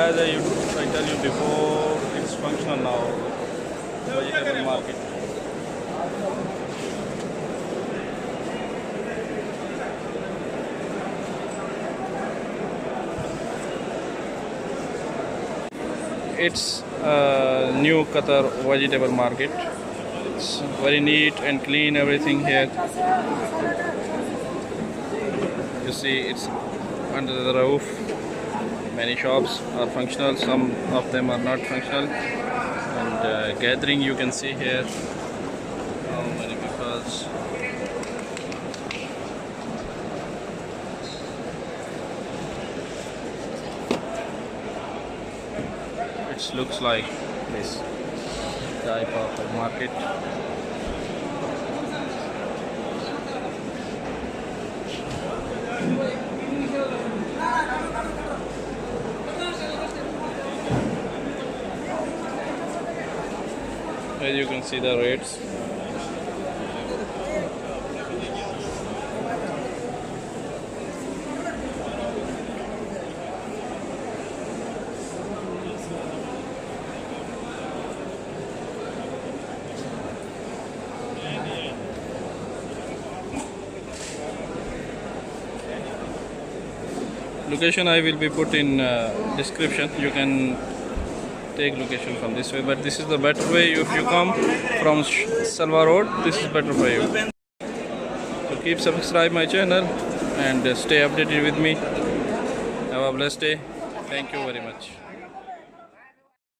as I tell you before, it's functional now. Vegetable market. It's new Qatar vegetable market. It's very neat and clean, everything here. You see, it's under the roof. Many shops are functional, some of them are not functional. And gathering, you can see here how many people. It looks like this type of a market. As you can see the rates. Location I will be put in description. You can take location from this way, but this is the better way. If you come from Salwa Road, this is better for you. So keep subscribe my channel and stay updated with me. Have a blessed day. Thank you very much.